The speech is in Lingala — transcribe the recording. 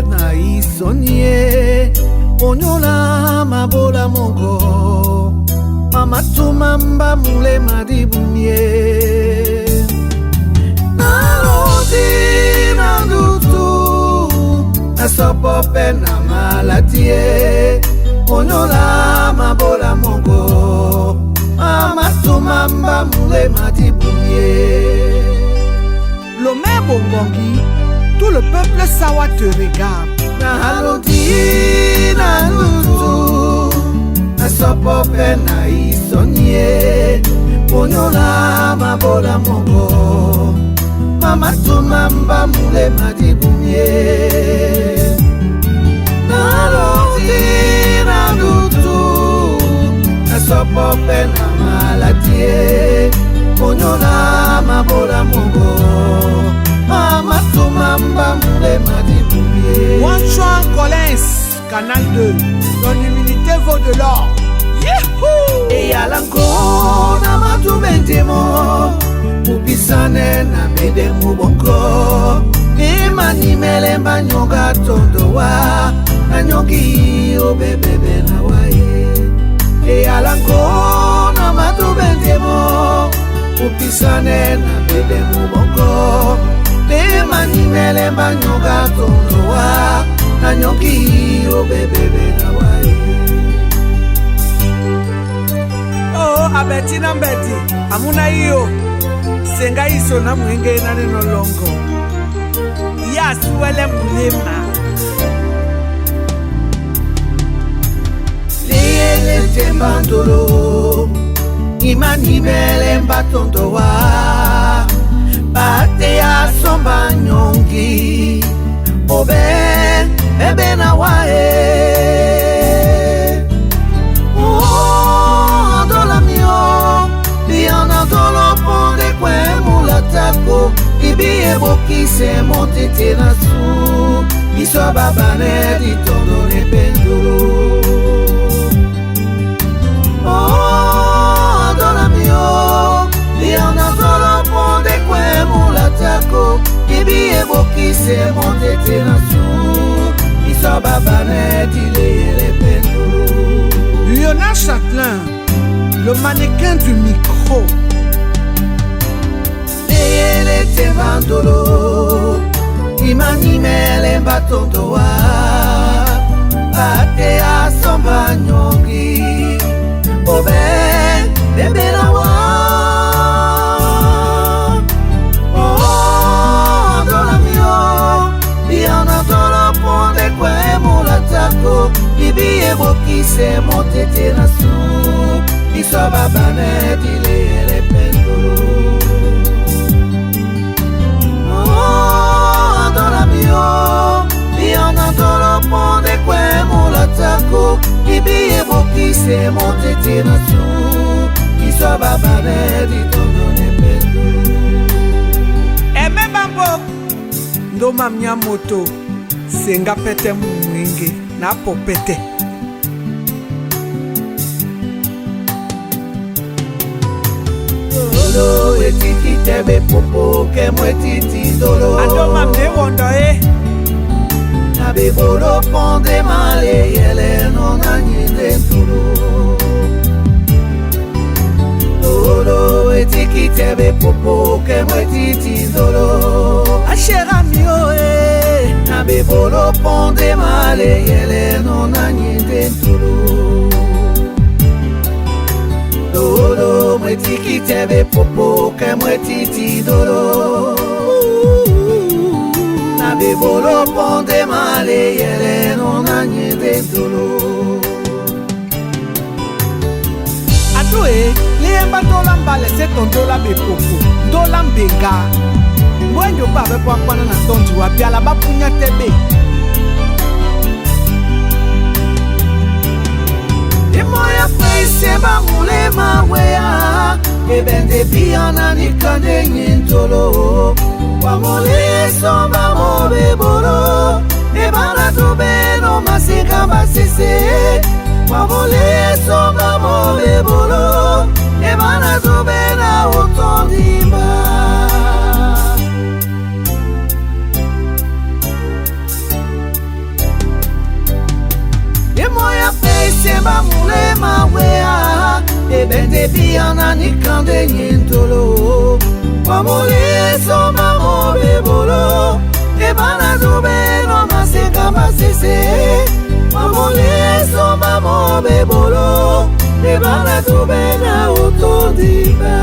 na isonie onyola mabola mongo mama tumamba mule madibunye na lodi na dutu na sopope na malatie onyola mabola mongo mama tumamba mule madibunye. Lomé Bongongi, tout le peuple sawa te regarde. Na halodi na lutu na sopope na isonie onyola mabola mongo mama tumamba mule madibumye. Na halodi na lutu na sopope na malatie onyola mabola mongo mama tumamba mule madibumye. Wanchouan Collins, Canal 2, ton humilité vaut de l'or. Yehou! E alanko na matubentemo upisane na mede mubonko imani melemba nyonga tondowa na nyongi obebebe na wae. E alanko na matubentemo upisane na mede mubonko imani melemba nyonga tondowa na nyongi obebebe na wae. Oh, abeti na mbeti, amuna iyo senga iso na mwenge na neno longo ya suwele mulema lele tembandolo imani mele mbatondowa bate ya somba nyongi obe bebe na wae. Ibiye boki se montete na su biso babane di tondo ne pendulu. Oh, dona mio biana tolo ponde kwe mulatako ibiye boki se montete na su biso babane di le pendulu. Lionel Châtelain, le mannequin du micro. Ele tembandolo imani mele mbatondowa ate asomba nyongi obe bebe na wa. Oh, dola mio biana dola ponde kwe mulatako ibiye boki se montete na su biso babane dilele pendolo. Ibiye boki se montete na su biso babane di tondo ne peto. Eme bambo ndoma mnya moto senga pete mwenge na popete. Dolo etiti tebe popo ke mwetiti dolo. Andoma mne wondo Nabe bolo ponde male yele non anyide tulu. Dolo etiki tebe popo ke mwetiti dolo. Ashera mio Nabe bolo ponde male yele non anyide tulu. Dolo mwetiki tebe popo ke mwetiti dolo. Nabe bolo ponde male yele non anyide tulu. Adoe, liemba dola mbale se ton dola be popo, dola mbenga. Mwenyo babe kwa kwana na tonji wapi ala bapunya tebe. Imoya fweise ba mulema wea ebende biyana nikande nyintolo wa mole somba mobe bolo ebana tubeno masika basise wa mole somba mobe bolo ebana tubena utondimba. ba mule mawea e bende biana ni kande nyintolo wa mule so mamo bebolo e bana zube no maseka masese wa mule so mamo bebolo e bana zube na utodiba